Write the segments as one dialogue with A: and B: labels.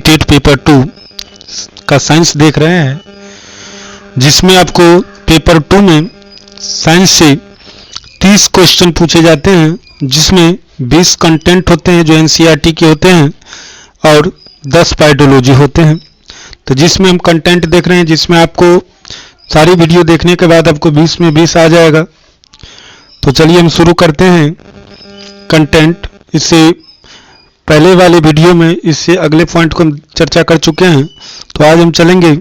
A: CTET paper 2 का science देख रहे हैं, जिसमें आपको पेपर 2 में साइंस से 30 क्वेश्चन पूछे जाते हैं, जिसमें 20 कंटेंट होते हैं जो एनसीईआरटी के होते हैं और 10 पेडोलॉजी होते हैं। तो जिसमें हम कंटेंट देख रहे हैं, जिसमें आपको सारी वीडियो देखने के बाद आपको 20 में 20 आ जाएगा। तो चलिए हम शुरू करते हैं कंटेंट। इससे पहले वाले वीडियो में इससे अगले पॉइंट को हम चर्चा कर चुके हैं, तो आज हम चलेंगे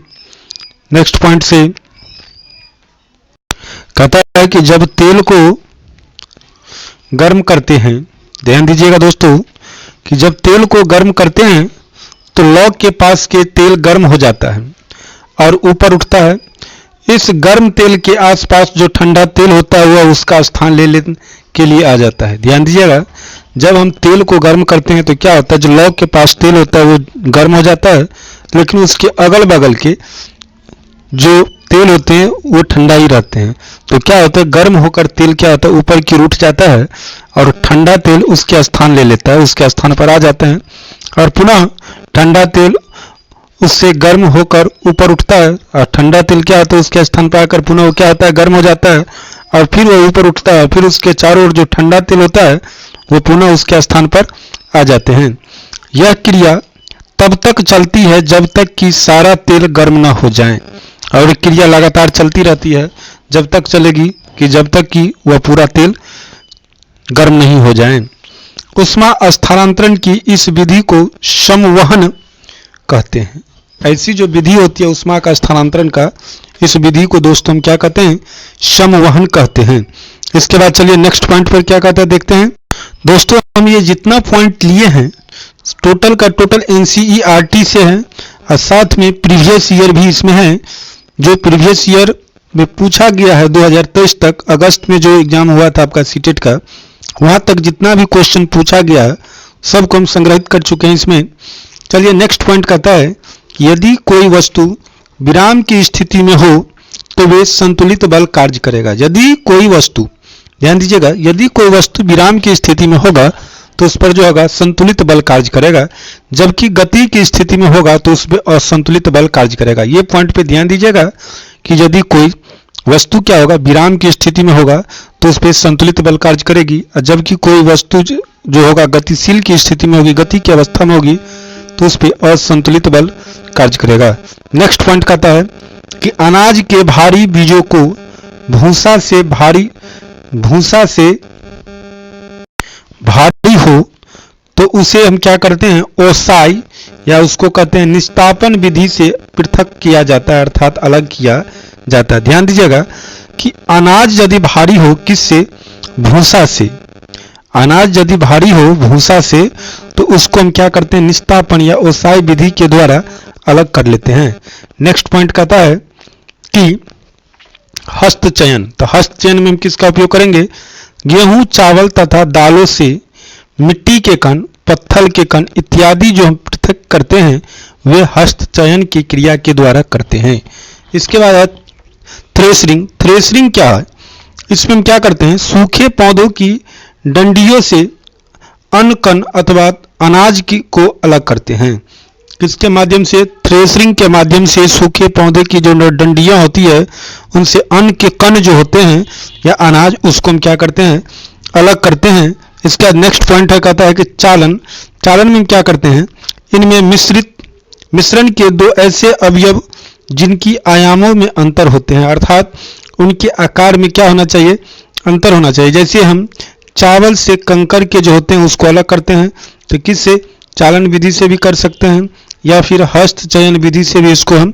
A: नेक्स्ट पॉइंट से। कहता है कि जब तेल को गर्म करते हैं, ध्यान दीजिएगा दोस्तों, कि जब तेल को गर्म करते हैं तो लौ के पास के तेल गर्म हो जाता है और ऊपर उठता है। इस गर्म तेल के आसपास जो ठंडा तेल होता है वह उसका स्थान लेने के लिए आ जाता है। ध्यान दीजिएगा, जब हम तेल को गर्म करते हैं तो क्या होता है, जो लौ के पास तेल होता है वो गर्म हो जाता है, लेकिन उसके अगल बगल के जो तेल होते हैं वो ठंडा ही रहते हैं। तो क्या होता है, गर्म होकर तेल क्या होता है, ऊपर की ओर उठ जाता है और ठंडा तेल उसके स्थान ले लेता है, उसके स्थान पर आ जाता है और पुनः ठंडा तेल उससे गर्म होकर ऊपर उठता है और ठंडा तेल क्या होता है, उसके स्थान पर आकर पुनः वो क्या होता है, गर्म हो जाता है और फिर वो ऊपर उठता है। फिर उसके चारों ओर जो ठंडा तेल होता है वो पुनः उसके स्थान पर आ जाते हैं। यह क्रिया तब तक चलती है जब तक कि सारा तेल गर्म न हो जाए, और क्रिया लगातार चलती रहती है जब तक चलेगी कि जब तक कि वह पूरा तेल गर्म नहीं हो जाए। उष्मा स्थानांतरण की इस विधि को समवहन कहते हैं। ऐसी जो विधि होती है उष्मा का स्थानांतरण का, इस विधि को दोस्तों हम क्या कहते हैं, समवहन कहते हैं। इसके बाद चलिए नेक्स्ट पॉइंट पर क्या कहता है देखते हैं। दोस्तों हम ये जितना पॉइंट लिए हैं टोटल का टोटल एनसीईआरटी से है और साथ में प्रीवियस ईयर भी इसमें है। जो प्रीवियस ईयर में पूछा गया है 2023 तक, अगस्त में जो एग्जाम हुआ था आपका सीटेट का, वहां तक जितना भी क्वेश्चन पूछा गया सबको हम संग्रहित कर चुके हैं इसमें। चलिए नेक्स्ट पॉइंट कहता है कि यदि कोई वस्तु विराम की स्थिति में हो तो वे संतुलित बल कार्य करेगा। यदि कोई वस्तु, ध्यान दीजिएगा, यदि कोई वस्तु विराम की स्थिति में होगा तो उस पर जो होगा संतुलित बल कार्य करेगा, जबकि गति की स्थिति में होगा तो उस पर असंतुलित बल कार्य करेगा। ये पॉइंट पे ध्यान दीजिएगा कि यदि कोई वस्तु क्या होगा, विराम की स्थिति में होगा तो उस पर संतुलित बल कार्य करेगी, और जबकि कोई वस्तु जो होगा गतिशील की स्थिति में होगी, गति की अवस्था में होगी, तो उस पर असंतुलित बल कार्य करेगा। नेक्स्ट पॉइंट कहता है कि अनाज के भारी बीजों को भूसा से भारी हो तो उसे हम क्या करते हैं, ओसाई या उसको कहते हैं निस्तापन विधि से पृथक किया जाता है, अर्थात अलग किया जाता है। ध्यान दीजिएगा कि अनाज यदि भारी हो, किससे, भूसा से। अनाज यदि भारी हो भूसा से तो उसको हम क्या करते हैं, निस्तापन या ओसाई विधि के द्वारा अलग कर लेते हैं। नेक्स्ट पॉइंट कहता है कि हस्तचयन। तो हस्तचयन में हम किसका उपयोग करेंगे, गेहूं, चावल तथा दालों से मिट्टी के कण, पत्थर के कण इत्यादि जो हम पृथक करते हैं वे हस्तचयन की क्रिया के द्वारा करते हैं। इसके बाद है थ्रेशरिंग। थ्रेशरिंग क्या है, इसमें हम क्या करते हैं, सूखे पौधों की डंडियों से अन्न कण अथवा अनाज को अलग करते हैं। किसके माध्यम से, थ्रेशरिंग के माध्यम से सूखे पौधे की जो डंडियां होती है उनसे अन्न के कण जो होते हैं या अनाज, उसको हम क्या करते हैं, अलग करते हैं। इसका नेक्स्ट पॉइंट है, कहता है कि चालन। चालन में हम क्या करते हैं, इनमें मिश्रण के दो ऐसे अवयव जिनकी आयामों में अंतर होते हैं, अर्थात उनके आकार में क्या होना चाहिए, अंतर होना चाहिए। जैसे हम चावल से कंकर के जो होते हैं उसको अलग करते हैं, तो किससे, चालन विधि से भी कर सकते हैं या फिर हस्तचयन विधि से भी इसको हम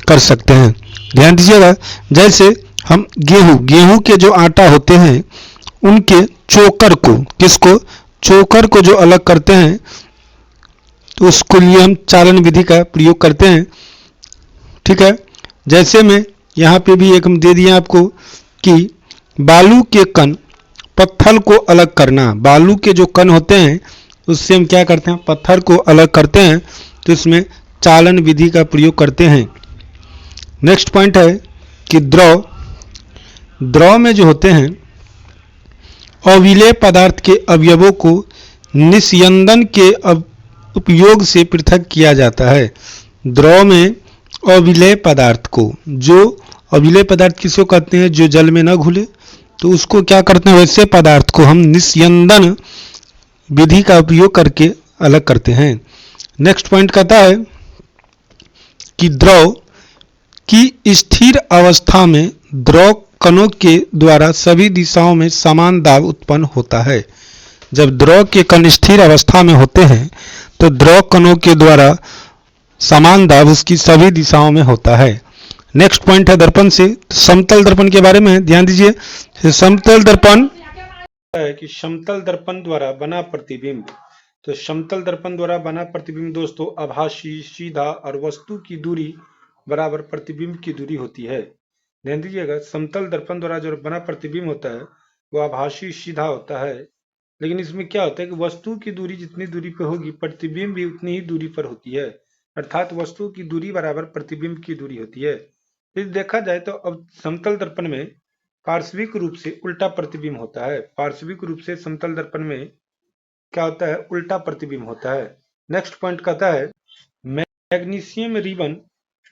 A: कर सकते हैं। ध्यान दीजिएगा, जैसे हम गेहूं के जो आटा होते हैं उनके चोकर को, किसको, चोकर को जो अलग करते हैं तो उसको लिए हम चालन विधि का प्रयोग करते हैं। ठीक है, जैसे में यहाँ पे भी एक हम दे दिए आपको कि बालू के कण, पत्थर को अलग करना। बालू के जो कण होते हैं उससे हम क्या करते हैं, पत्थर को अलग करते हैं, तो इसमें चालन विधि का प्रयोग करते हैं। नेक्स्ट पॉइंट है कि द्रव में जो होते हैं अविलेय पदार्थ के अवयवों को निस्यंदन के उपयोग से पृथक किया जाता है। द्रव में अविलेय पदार्थ को, जो अविलेय पदार्थ किसको कहते हैं, जो जल में न घुले, तो उसको क्या करते हैं, वैसे पदार्थ को हम निस्यंदन विधि का उपयोग करके अलग करते हैं। नेक्स्ट पॉइंट कहता है कि द्रव की स्थिर अवस्था में द्रव कणों के द्वारा सभी दिशाओं में समान दाब उत्पन्न होता है। जब द्रव के कण स्थिर अवस्था में होते हैं तो द्रव कणों के द्वारा समान दाब उसकी सभी दिशाओं में होता है। नेक्स्ट पॉइंट है दर्पण से। समतल दर्पण के बारे में ध्यान दीजिए। समतल दर्पण है कि समतल दर्पण द्वारा बना प्रतिबिंब, तो समतल दर्पण द्वारा बना प्रतिबिंब दोस्तों आभासी, सीधा और वस्तु की दूरी बराबर प्रतिबिंब की दूरी होती है। ध्यान दीजिएगा, समतल दर्पण द्वारा जो बना प्रतिबिंब होता है वो आभासी, सीधा होता है, लेकिन इसमें क्या होता है कि वस्तु की दूरी जितनी दूरी पर होगी प्रतिबिंब भी उतनी ही दूरी पर होती है, अर्थात वस्तु की दूरी बराबर प्रतिबिंब की दूरी होती है। यदि देखा जाए तो अब समतल दर्पण में पार्श्विक रूप से उल्टा प्रतिबिंब होता है। पार्श्विक रूप से समतल दर्पण में क्या होता है, उल्टा प्रतिबिंब होता है। नेक्स्ट पॉइंट कहता है मैग्नीशियम रिबन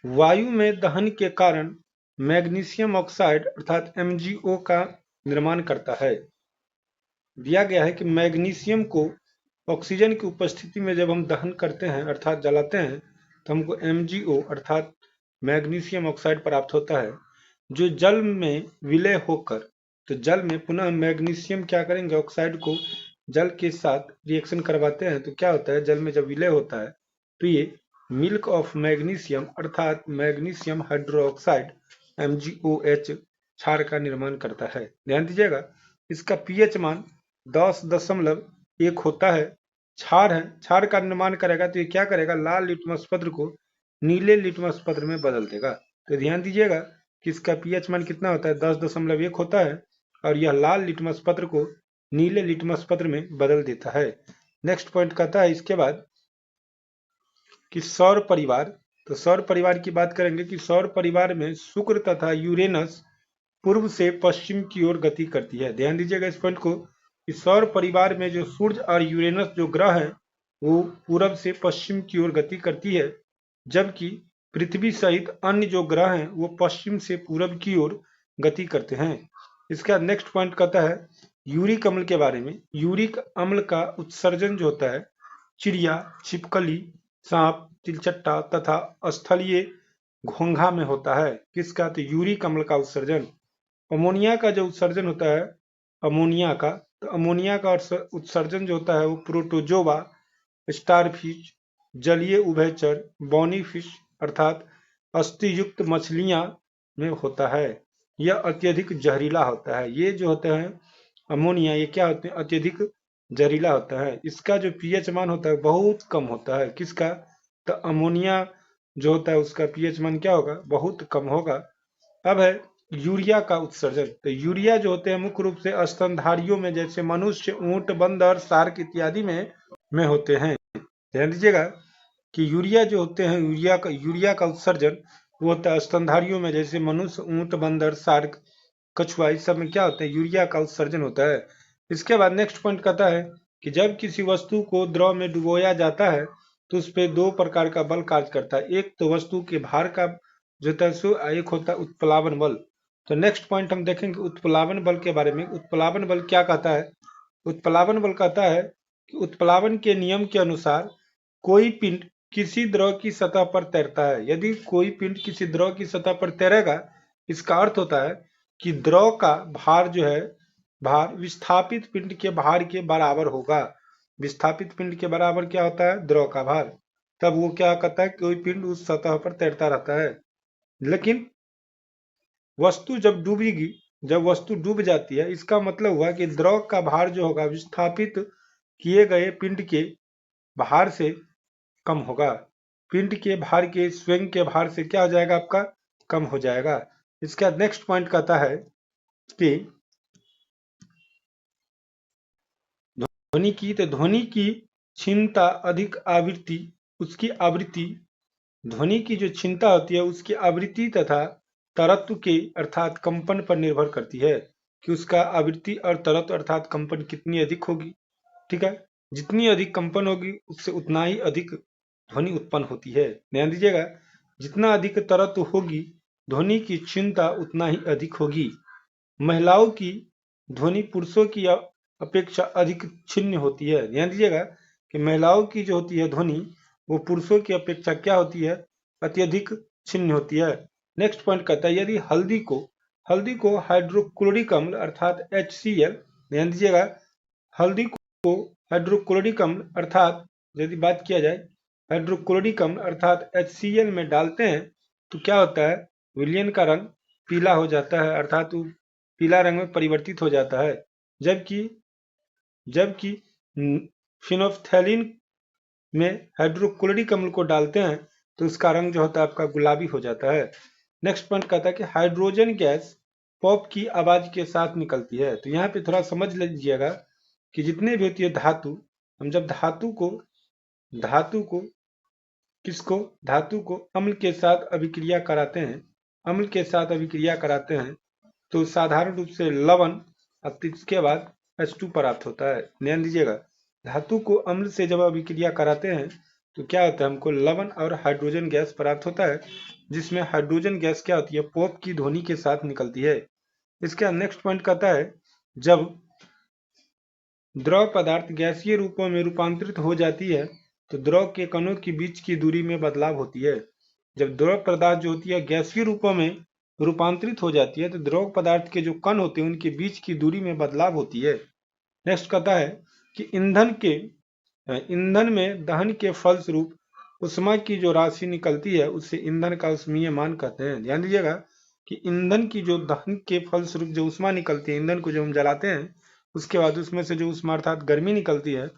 A: वायु में दहन के कारण मैग्नीशियम ऑक्साइड अर्थात MgO का निर्माण करता है। दिया गया है कि मैग्नीशियम को ऑक्सीजन की उपस्थिति में जब हम दहन करते हैं अर्थात जलाते हैं तो हमको MgO अर्थात मैग्नीशियम ऑक्साइड प्राप्त होता है, जो जल में विलय होकर, तो जल में पुनः मैग्नीशियम क्या करेंगे, ऑक्साइड को जल के साथ रिएक्शन करवाते हैं, तो क्या होता है, जल में जब विलय होता है तो ये मिल्क ऑफ मैग्नीशियम अर्थात मैग्नीशियम हाइड्रोक्साइड MgOH क्षार का निर्माण करता है। ध्यान दीजिएगा, इसका pH मान 10.1 होता है। क्षार है, क्षार का निर्माण करेगा तो ये क्या करेगा, लाल लिटमस पत्र को नीले लिटमस पत्र में बदल देगा। तो ध्यान दीजिएगा कि इसका pH मान कितना होता है, 10.1 होता है, और यह लाल लिटमस पत्र को नीले लिटमस पत्र में बदल देता है। नेक्स्ट पॉइंट कहता है इसके बाद कि सौर परिवार, तो सौर परिवार की बात करेंगे कि सौर परिवार में शुक्र तथा यूरेनस पूर्व से पश्चिम की ओर गति करती है। ध्यान दीजिएगा इस पॉइंट को कि सौर परिवार में जो सूर्य और यूरेनस जो ग्रह है वो पूर्व से पश्चिम की ओर गति करती है, जबकि पृथ्वी सहित अन्य जो ग्रह हैं वो पश्चिम से पूर्व की ओर गति करते हैं। इसका नेक्स्ट पॉइंट कहता है यूरिक अम्ल के बारे में। यूरिक अम्ल का उत्सर्जन जो होता है चिड़िया, छिपकली, सांप, तिलचट्टा तथा स्थलीय घोंघा में होता है। किसका, तो यूरिक अम्ल का उत्सर्जन। अमोनिया का जो उत्सर्जन होता है अमोनिया का, तो अमोनिया का उत्सर्जन जो होता है वो प्रोटोजोवा, स्टारफिश, जलीय उभयचर, बॉनीफिश अर्थात अस्थियुक्त मछलियां में होता है। यह अत्यधिक जहरीला होता है। ये जो होते हैं अमोनिया, ये क्या होते हैं, अत्यधिक जहरीला होता है। इसका जो pH मान होता है बहुत कम होता है। किसका, तो अमोनिया जो होता है उसका pH मान क्या होगा, बहुत कम होगा। अब है यूरिया का उत्सर्जन। तो यूरिया जो होते हैं मुख्य रूप से स्तनधारियों में जैसे मनुष्य, ऊंट, बंदर, शार्क इत्यादि में होते हैं। ध्यान दीजिएगा कि यूरिया जो होते हैं यूरिया का उत्सर्जन वो होता है स्तनधारियों में जैसे मनुष्य, ऊंट, बंदर, शार्क, कछुआ, इस सब में क्या होता है, यूरिया का उत्सर्जन होता है। इसके बाद नेक्स्ट पॉइंट कहता है कि जब किसी वस्तु को द्रव में डुबोया जाता है तो उस पर 2 प्रकार का बल कार्य करता है। एक तो वस्तु के भार का जो होता है, एक होता है उत्प्लावन बल। तो नेक्स्ट पॉइंट हम देखेंगे उत्प्लावन बल के बारे में। उत्प्लावन बल क्या कहता है, उत्प्लावन बल कहता है कि उत्प्लावन के नियम के अनुसार कोई पिंड किसी द्रव की सतह पर तैरता है। यदि कोई पिंड किसी द्रव की सतह पर तैरेगा, इसका अर्थ होता है कि द्रव का भार जो है, भार विस्थापित पिंड के भार के बराबर होगा। विस्थापित पिंड के बराबर क्या होता है, द्रव का भार। तब वो क्या कहता है, कोई पिंड उस सतह पर तैरता रहता है। लेकिन वस्तु जब डूबेगी, जब वस्तु डूब जाती है, इसका मतलब हुआ कि द्रव का भार जो होगा विस्थापित किए गए पिंड के भार से कम होगा। पिंड के भार के स्वयं के भार से क्या हो जाएगा, आपका कम हो जाएगा। इसका नेक्स्ट पॉइंट कहता है कि ध्वनि की क्षीणता अधिक आवृत्ति, उसकी आवृत्ति, ध्वनि की जो क्षीणता होती है उसकी आवृत्ति तथा तरत्व के अर्थात कंपन पर निर्भर करती है कि उसका आवृत्ति और तरत्व अर्थात कंपन कितनी अधिक होगी। ठीक है, जितनी अधिक कंपन होगी उससे उतना ही अधिक ध्वनि उत्पन्न होती है। ध्यान दीजिएगा, जितना अधिक तरत्व होगी ध्वनि की क्षीणता उतना ही अधिक होगी। महिलाओं की ध्वनि पुरुषों की अपेक्षा अधिक क्षीण होती है। ध्यान दीजिएगा कि महिलाओं की जो होती है ध्वनि वो पुरुषों की अपेक्षा क्या होती है, अत्यधिक क्षीण होती है। नेक्स्ट पॉइंट कहता है यदि हल्दी को हाइड्रोक्लोरिक अम्ल अर्थात HCl, ध्यान दीजिएगा, हल्दी को हाइड्रोक्लोरिक अम्ल अर्थात यदि बात किया जाए हाइड्रोक्लोरिक अम्ल अर्थात HCl में डालते हैं तो क्या होता है, विलयन का रंग पीला हो जाता है, अर्थात पीला रंग में परिवर्तित हो जाता है। जबकि फिनोल्फ्थैलीन में हाइड्रोक्लोरिक अम्ल को डालते हैं तो उसका रंग जो होता है आपका गुलाबी हो जाता है। नेक्स्ट पॉइंट कहता है कि हाइड्रोजन गैस पॉप की आवाज के साथ निकलती है। तो यहाँ पे थोड़ा समझ लीजिएगा कि जितने भी होती है धातु, हम जब धातु को अम्ल के साथ अभिक्रिया कराते हैं तो साधारण रूप से लवण और इसके बाद H2 प्राप्त होता है। ध्यान दीजिएगा, धातु को अम्ल से जब अभिक्रिया कराते हैं तो क्या होता है, हमको लवण और हाइड्रोजन गैस प्राप्त होता है, जिसमें हाइड्रोजन गैस क्या होती है, पॉप की ध्वनि के साथ निकलती है। इसका नेक्स्ट पॉइंट कहता है जब द्रव पदार्थ गैसीय रूपों में रूपांतरित हो जाती है तो द्रव के कणों के बीच की दूरी में बदलाव होती है। जब द्रव पदार्थ जो होती है गैसीय रूपों में रूपांतरित हो जाती है तो द्रव पदार्थ के जो कण होते हैं उनके बीच की दूरी में बदलाव होती है। नेक्स्ट कहता है कि ईंधन में दहन के फलस्वरूप उष्मा की जो राशि निकलती है उससे ईंधन का उष्मीय मान कहते हैं। ध्यान दीजिएगा कि ईंधन की जो दहन के फलस्वरूप जो उष्मा निकलती है, ईंधन को जब हम जलाते हैं उसके बाद उसमें से जो उष्मा अर्थात गर्मी निकलती है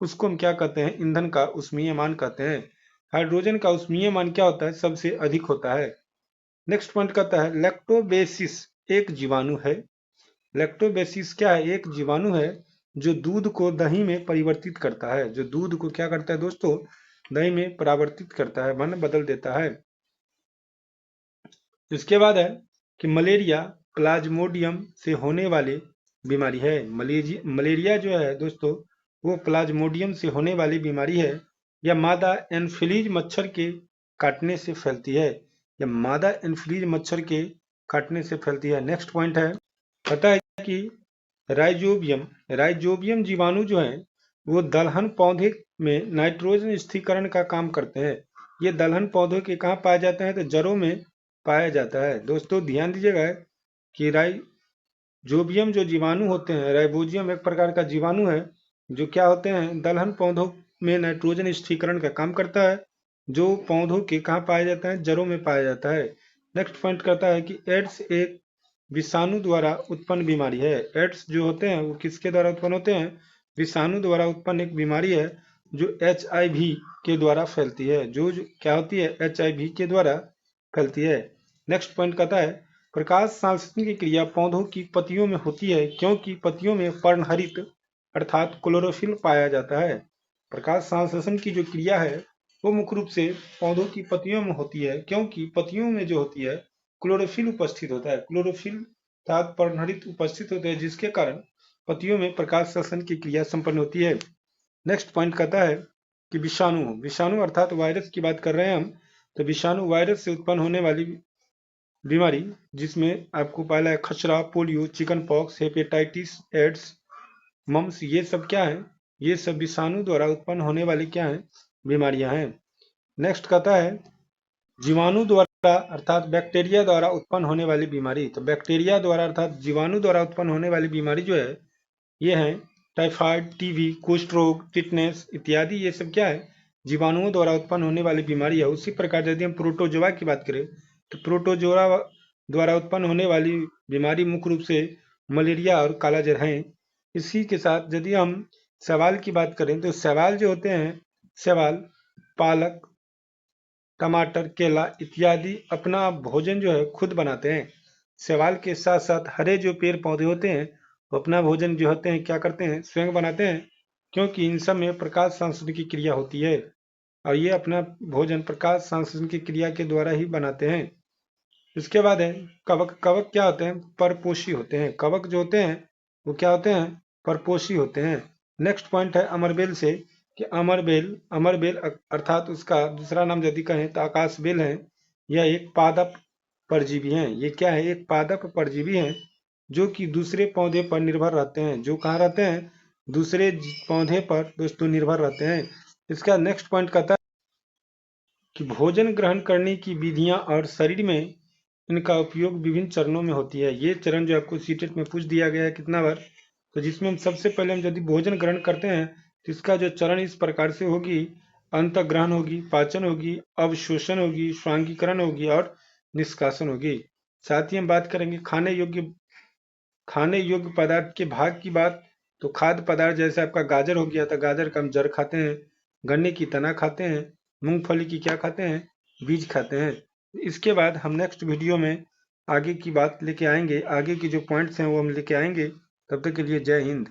A: उसको हम क्या कहते हैं, ईंधन का उष्मीय मान कहते हैं। हाइड्रोजन का उष्मीय मान क्या होता है, सबसे अधिक होता है। नेक्स्ट पॉइंट कहता है लैक्टोबेसिस एक जीवाणु है। लैक्टोबेसिस क्या है, एक जीवाणु है जो दूध को दही में परिवर्तित करता है, जो दूध को क्या करता है दोस्तों, दही में परिवर्तित करता है, मन बदल देता है। इसके बाद है कि मलेरिया प्लाज्मोडियम से होने वाली बीमारी है। मलेरिया जो है दोस्तों वो प्लाज्मोडियम से होने वाली बीमारी है। यह मादा एनफिलीज मच्छर के काटने से फैलती है। यह मादा एनफिलीज मच्छर के काटने से फैलती है। नेक्स्ट पॉइंट है, पता है कि राइजोबियम जीवाणु जो है वो दलहन पौधे में नाइट्रोजन स्थिरीकरण का काम करते हैं। ये दलहन पौधों के कहाँ पाए जाते हैं, तो जड़ों में पाया जाता है। दोस्तों ध्यान दीजिएगा कि राइजोबियम जो जीवाणु होते हैं, राइजोबियम एक प्रकार का जीवाणु है जो क्या होते हैं, दलहन पौधों में नाइट्रोजन स्थिरीकरण का काम करता है, जो पौधों के कहाँ पाया जाता है, जड़ों में पाया जाता है। नेक्स्ट पॉइंट कहता है कि एड्स एक विषाणु द्वारा उत्पन्न बीमारी है। एड्स जो होते हैं वो किसके द्वारा उत्पन्न होते हैं, विषाणु द्वारा उत्पन्न एक बीमारी है जो HIV के द्वारा फैलती है, जो क्या होती है, HIV के द्वारा फैलती है। नेक्स्ट पॉइंट कहता है प्रकाश संश्लेषण की क्रिया पौधों की पत्तियों में होती है क्योंकि पत्तियों में पर्णहरित अर्थात क्लोरोफिल पाया जाता है। प्रकाश संश्लेषण की जो क्रिया है वो मुख्य रूप से पौधों की पत्तियों में होती है क्योंकि पत्तियों में जो होती है क्लोरोफिल उपस्थित होता है। क्लोरोफिल अर्थात पर्णहरित उपस्थित होते हैं जिसके कारण पत्तियों में प्रकाश संश्लेषण की क्रिया संपन्न होती है। नेक्स्ट पॉइंट कहता है कि विषाणु अर्थात वायरस की बात कर रहे हैं हम, तो विषाणु वायरस से उत्पन्न होने वाली बीमारी जिसमें आपको पहला है खसरा, polio, chicken pox, hepatitis, AIDS, mumps, ये सब क्या है, ये सब विषाणु द्वारा उत्पन्न होने वाली क्या है, बीमारियां हैं। नेक्स्ट कहता है जीवाणु द्वारा अर्थात बैक्टीरिया द्वारा उत्पन्न होने वाली बीमारी। तो बैक्टीरिया द्वारा अर्थात जीवाणु द्वारा उत्पन्न होने वाली बीमारी जो है ये है टाइफाइड, टीबी, कुष्ठ रोग, टिटनेस इत्यादि, ये सब क्या है, जीवाणुओं द्वारा उत्पन्न होने वाली बीमारी है। उसी प्रकार यदि हम प्रोटोजोआ की बात करें तो प्रोटोजोआ द्वारा उत्पन्न होने वाली बीमारी मुख्य रूप से मलेरिया और कालाजार हैं। इसी के साथ यदि हम शैवाल की बात करें तो शैवाल जो होते हैं, शैवाल पालक, टमाटर, केला इत्यादि अपना भोजन जो है खुद बनाते हैं। शैवाल के साथ साथ हरे जो पेड़ पौधे होते हैं वो अपना भोजन जो होते हैं क्या करते हैं, स्वयं बनाते हैं क्योंकि इन सब में प्रकाश संश्लेषण की क्रिया होती है और ये अपना भोजन प्रकाश संश्लेषण की क्रिया के द्वारा ही बनाते हैं। इसके बाद है कवक। कवक क्या होते हैं, परपोषी होते हैं। कवक जो होते हैं वो क्या होते हैं, परपोषी होते हैं। नेक्स्ट पॉइंट है अमरबेल से कि अमरबेल अर्थात उसका दूसरा नाम यदि कहें तो आकाशबेल है। यह एक पादप परजीवी है। ये क्या है? एक पादप परजीवी है जो कि दूसरे पौधे पर निर्भर रहते हैं। जो कहाँ रहते हैं? दूसरे पौधे पर दोस्तों निर्भर रहते हैं। इसका नेक्स्ट पॉइंट कहता है कि भोजन ग्रहण करने की विधियां और शरीर में इनका उपयोग विभिन्न चरणों में होती है। ये चरण जो आपको सीटेट में पूछ दिया गया है कितना बार, तो जिसमें हम सबसे पहले हम यदि भोजन ग्रहण करते हैं तो इसका जो चरण इस प्रकार से होगी, अंतःग्रहण होगी, पाचन होगी, अवशोषण होगी, स्वांगीकरण होगी और निष्कासन होगी। साथ ही हम बात करेंगे खाने योग्य पदार्थ के भाग की बात। तो खाद्य पदार्थ जैसे आपका गाजर हो गया, तो गाजर का हम जड़ खाते हैं, गन्ने की तना खाते हैं, मूंगफली की क्या खाते हैं? बीज खाते हैं। इसके बाद हम नेक्स्ट वीडियो में आगे की बात लेके आएंगे, आगे की जो पॉइंट्स हैं वो हम लेके आएंगे। तब तक के लिए जय हिंद।